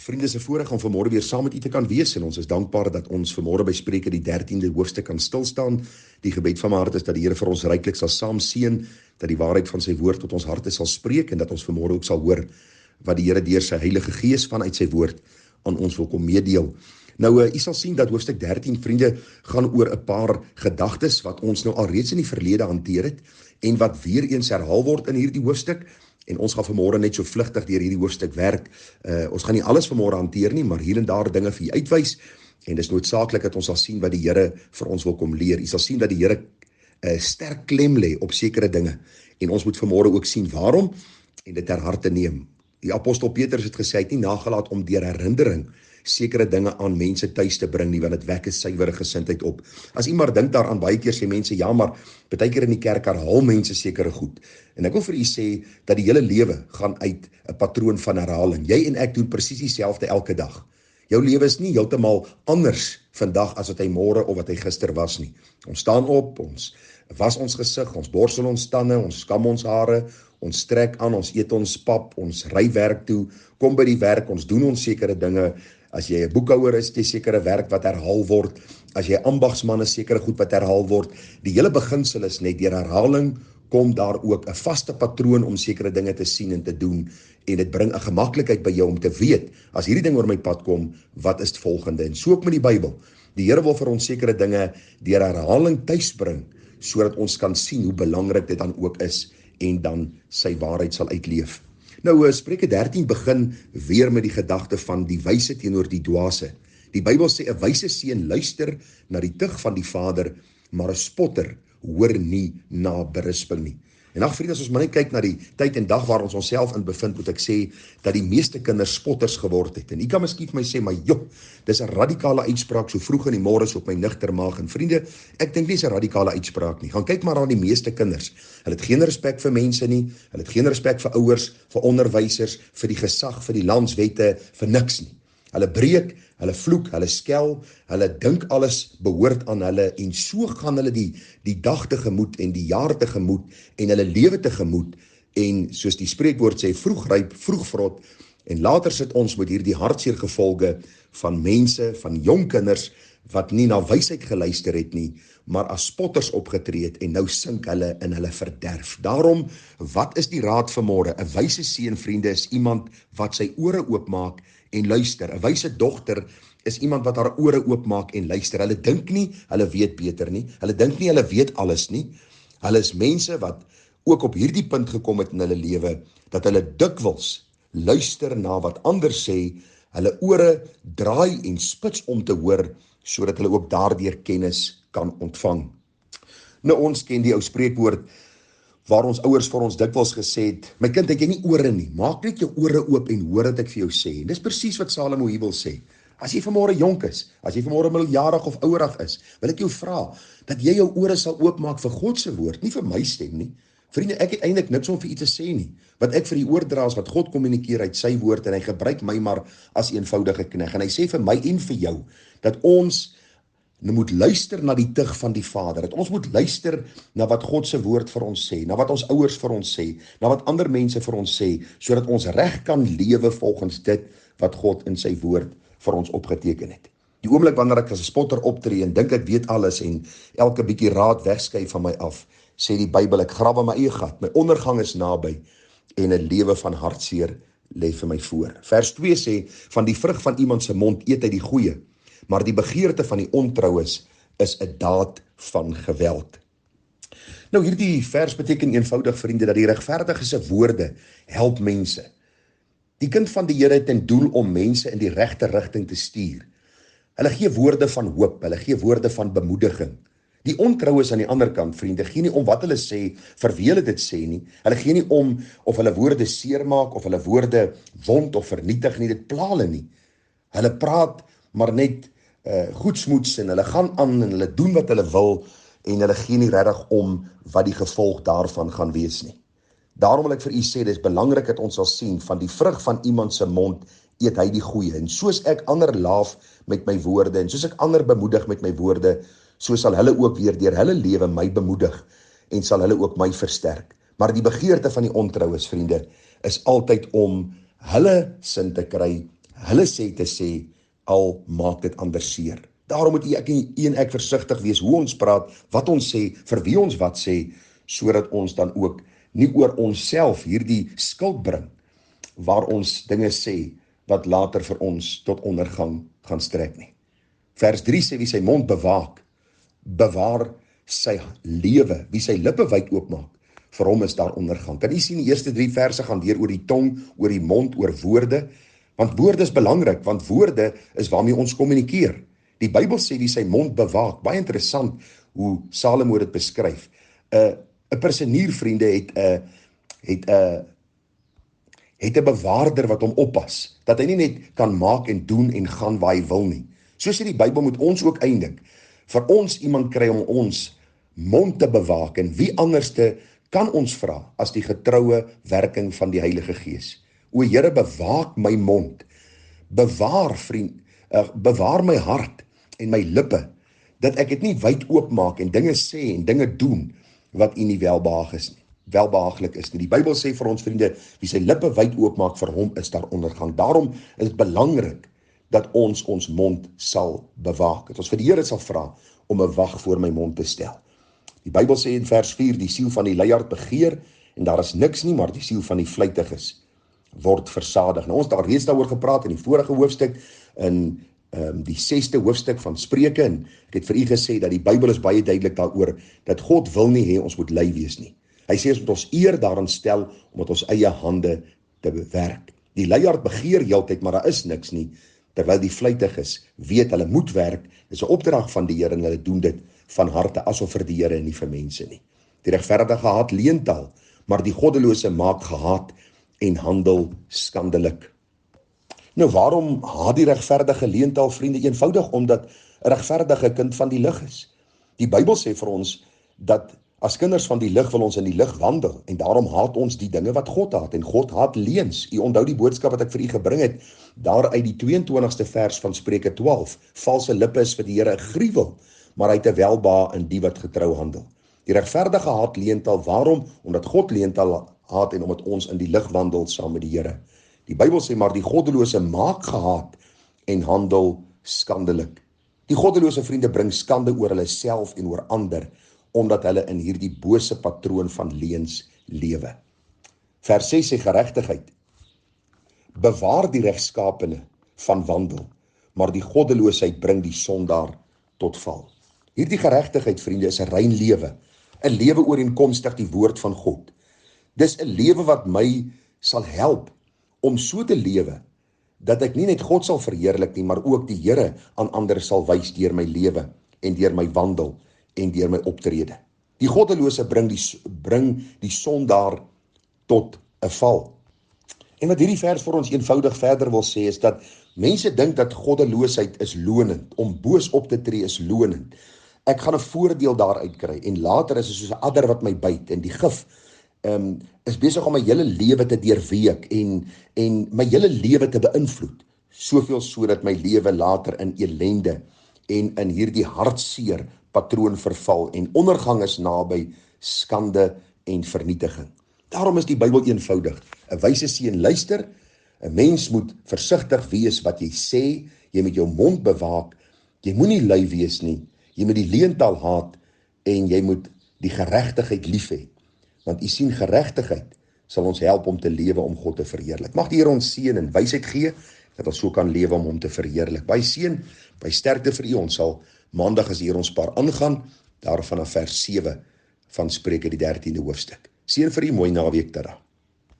Vriende, is 'n voorreg om vanmôre weer saam met u te kan wees en ons is dankbaar dat ons vanmôre by Spreuke die 13de hoofstuk kan stilstaan. Die gebed van my hart is dat die Here vir ons ryklik sal saam seën, dat die waarheid van sy woord tot ons harte sal spreek en dat ons vanmôre ook sal hoor wat die Here deur sy Heilige Gees vanuit sy woord aan ons wil kom meedeel. Nou, u sal sien dat hoofstuk 13, vriende, gaan oor 'n paar gedagtes wat ons nou al reeds in die verlede hanteer het en wat weer eens herhaal word in hierdie hoofstuk. En ons gaan vanmôre net so vlugtig deur hierdie hoofstuk werk. Ons gaan nie alles vanmôre hanteer nie, maar hier en daar dinge vir u uitwys. En dis noodsaaklik dat ons sal sien wat die Here vir ons wil kom leer. U sal sien dat die Here sterk klem lê op sekere dinge. En ons moet vanmôre ook sien waarom en dit ter harte neem. Die apostel Petrus het gesê, hy het nie nagelaat om deur herinnering sekere dinge aan mense tuis te bring nie, want dit wek 'n suiwere gesindheid op. As u maar dink daaraan, baie keer sê mense, ja, maar baie keer in die kerk herhaal mense sekere goed. En ek wil vir u sê dat die hele lewe gaan uit 'n patroon van herhaling. Jy en ek doen presies dieselfde elke dag. Jou lewe is nie heeltemal anders vandag as wat hy môre of wat hy gister was nie. Ons staan op, ons was ons gesig, ons borsel ons tande, ons skam ons hare, ons trek aan, ons eet ons pap, ons ry werk toe, kom by die werk, ons doen ons sekere dinge. As jy 'n boekhouer is, jy sekere werk wat herhaal word. As jy ambagsman is, sekere goed wat herhaal word. Die hele beginsel is net deur herhaling kom daar ook 'n vaste patroon om sekere dinge te sien en te doen. En dit bring 'n gemaklikheid by jou om te weet, as hierdie ding oor my pad kom, wat is die volgende? En so ook met die Bybel. Die Here wil vir ons sekere dinge deur herhaling tuisbring, sodat ons kan sien hoe belangrik dit dan ook is en dan sy waarheid sal uitleef. Nou, Spreuke 13 begin weer met die gedagte van die wyse teenoor die dwaase. Die Bybel sê 'n wyse seun luister na die tug van die vader, maar 'n spotter hoor nie na berisping nie. En ag vriende, as ons maar net kyk na die tyd en dag waar ons onsself in bevind, moet ek sê dat die meeste kinders spotters geword het. En u kan miskien vir my sê, maar joh, dis 'n radikale uitspraak so vroeg in die môre op my nigter maag. En vriende, ek dink nie dis 'n radikale uitspraak nie. Gaan kyk maar aan die meeste kinders. Hulle het geen respek vir mense nie. Hulle het geen respek vir ouers, vir onderwysers, vir die gesag, vir die landswette, vir niks nie. Hulle breek, hulle vloek, hulle skel, hulle dink alles behoort aan hulle en so gaan hulle die dag tegemoet en die jaar tegemoet en hulle lewe tegemoet en soos die spreekwoord sê, vroeg ryp, vroeg vrot en later sit ons met hierdie hartseer gevolge van mense, van jong kinders wat nie na wysheid geluister het nie, maar as spotters opgetree het en nou sink hulle in hulle verderf. Daarom, wat is die raad vanmôre? 'n Wyse seun, vriende, is iemand wat sy ore oopmaak en luister. 'n Wyse dogter is iemand wat haar ore oopmaak en luister. Hulle dink nie, hulle weet beter nie. Hulle dink nie, hulle weet alles nie. Hulle is mense wat ook op hierdie punt gekom het in hulle lewe, dat hulle dikwels luister na wat ander sê, hulle ore draai en spits om te hoor, sodat hulle ook daardeur kennis kan ontvang. Nou, ons ken die ou spreekwoord, waar ons ouers vir ons dikwels gesê het, my kind, het jy nie ore nie, maak net jou ore oop en hoor wat ek vir jou sê. En dis presies wat Salomo hier wil sê. As jy vanmôre jonk is, as jy vanmôre middeljarig of ouerig is, wil ek jou vra, dat jy jou ore sal oopmaak vir God se woord, nie vir my stem nie. Vriende, ek het eintlik niks om vir u te sê nie. Wat ek vir u oordra is wat God kommunikeer uit sy woord en hy gebruik my maar as eenvoudige knegg. En hy sê vir my en vir jou, dat ons moet luister na die tug van die Vader, dat ons moet luister na wat God se woord vir ons sê, na wat ons ouers vir ons sê, na wat ander mense vir ons sê, sodat ons reg kan lewe volgens dit wat God in sy woord vir ons opgeteken het. Die oomblik wanneer ek as 'n spotter optree en dink ek weet alles en elke bietjie raad wegskuif van my af, sê die Bybel, ek grawe my eie gat, my ondergang is naby en 'n lewe van hartseer lê vir my voor. Vers 2 sê, van die vrug van iemand se mond eet hy die goeie, maar die begeerte van die ontroues is 'n daad van geweld. Nou, hierdie vers beteken eenvoudig, vriende, dat die regverdige se woorde help mense. Die kind van die Here het ten doel om mense in die regte rigting te stuur. Hulle gee woorde van hoop, hulle gee woorde van bemoediging. Die ontroues aan die ander kant, vriende, gee nie om wat hulle sê, vir wie hulle dit sê nie. Hulle gee nie om of hulle woorde seermaak, of hulle woorde wond of vernietig nie, dit pla hulle nie. Hulle praat maar net goedsmoeds en hulle gaan aan en hulle doen wat hulle wil en hulle gee nie regtig om wat die gevolg daarvan gaan wees nie. Daarom wil ek vir u sê, dit is belangrik dat ons sal sien, van die vrug van iemand se mond eet hy die goeie. En soos ek ander laaf met my woorde, en soos ek ander bemoedig met my woorde, so sal hulle ook weer deur hulle lewe my bemoedig, en sal hulle ook my versterk. Maar die begeerte van die ontroues, vriende, is altyd om hulle sin te kry, hulle sê te sê, al maak dit ander seer. Daarom moet u en ek versigtig wees hoe ons praat, wat ons sê, vir wie ons wat sê, sodat ons dan ook nie oor onsself hierdie skuld bring, waar ons dinge sê, wat later vir ons tot ondergang gaan strek nie. Vers 3 sê, wie sy mond bewaak, bewaar sy lewe, wie sy lippe wyd oopmaak, vir hom is daar ondergang. Kan jy sien, die eerste 3 verse gaan deur oor die tong, oor die mond, oor woorde, want woorde is belangrik, want woorde is waarmee ons kommunikeer. Die Bybel sê wie sy mond bewaak, baie interessant hoe Salomo dit beskryf. 'n persenier, vriende, het 'n bewaarder wat hom oppas, dat hy nie net kan maak en doen en gaan waar hy wil nie. So sê die Bybel moet ons ook eindig, vir ons iemand kry om ons mond te bewaak, en wie anderste kan ons vra as die getroue werking van die Heilige Gees. O Here, bewaak my mond, bewaar bewaar my hart en my lippe, dat ek dit nie wyd oopmaak en dinge sê en dinge doen wat U nie welbehaaglik is nie. Die Bybel sê vir ons, vriende, wie sy lippe wyd oopmaak, vir hom is daar ondergang. Daarom is dit belangrik dat ons mond sal bewaak. Dat ons vir die Here sal vra om 'n wag voor my mond te stel. Die Bybel sê in vers 4, die siel van die luiaard begeer, en daar is niks nie, maar die siel van die vlytiges word versadig. Nou, ons het daar reeds daaroor gepraat in die vorige hoofstuk, in die 6de hoofstuk van Spreuke, en ek het vir u gesê dat die Bybel is baie duidelik daaroor, dat God wil nie hê ons moet lui wees nie. Hy sê ons moet ons eer daarin stel, om met ons eie hande te bewerk. Die luiaard begeer heeltyd, maar daar is niks nie, terwyl die vlytiges weet, hulle moet werk, dit is 'n opdrag van die Here, en hulle doen dit van harte, asof vir die Here en nie vir mense nie. Die regverdige haat leentaal, maar die goddelose maak gehaat en handel skandelik. Nou, waarom haat die regverdige leentaal, vriende? Eenvoudig omdat 'n regverdige kind van die lig is. Die Bybel sê vir ons dat as kinders van die lig wil ons in die lig wandel, en daarom haat ons die dinge wat God haat, en God haat leuns. U onthou die boodskap wat ek vir u gebring het, daar uit die 22ste vers van Spreuke 12, valse lippe is vir die Here 'n gruwel, maar hy het 'n welbehae in die wat getrou handel. Die regverdige haat leentaal, waarom? Omdat God leentaal haat, en omdat ons in die lig wandel saam met die Here. Die Bybel sê, maar die goddelose maak gehaat en handel skandelik. Die goddelose, vriende, bring skande oor hulle self en oor ander, omdat hulle in hierdie bose patroon van leuns lewe. Vers 6 sê, geregtigheid bewaar die regskapene van wandel, maar die goddeloosheid bring die sondaar tot val. Hierdie geregtigheid, vriende, is 'n rein lewe, 'n lewe ooreenkomstig die woord van God. Dis 'n lewe wat my sal help om so te lewe, dat ek nie net God sal verheerlik nie, maar ook die Here aan ander sal wys deur my lewe, en deur my wandel, en deur my optrede. Die goddelose bring die sondaar tot 'n val. En wat hierdie vers vir ons eenvoudig verder wil sê, is dat mense dink dat goddeloosheid is lonend, om boos op te tree is lonend. Ek gaan 'n voordeel daaruit kry, en later is dit soos 'n adder wat my byt, en die gif is besig om my hele lewe te deurweek, en my hele lewe te beïnvloed, soveel sodat my lewe later in ellende, en in hierdie hartseer patroon verval, en ondergang is naby, skande en vernietiging. Daarom is die Bybel eenvoudig. 'n Wyse seun luister, 'n mens moet versigtig wees wat jy sê, jy moet jou mond bewaak, jy moenie lui wees nie, jy moet die leentaal haat, en jy moet die geregtigheid lief hê. Want u sien, geregtigheid sal ons help om te lewe om God te verheerlik. Mag die Here ons seën en wysheid gee, dat ons so kan lewe om hom te verheerlik. Baie seën, baie sterkte vir u. Ons sal maandag as die Here ons paar aangaan, daar vanaf vers 7 van Spreuke die 13de hoofstuk. Seën vir u, mooi naweek tada.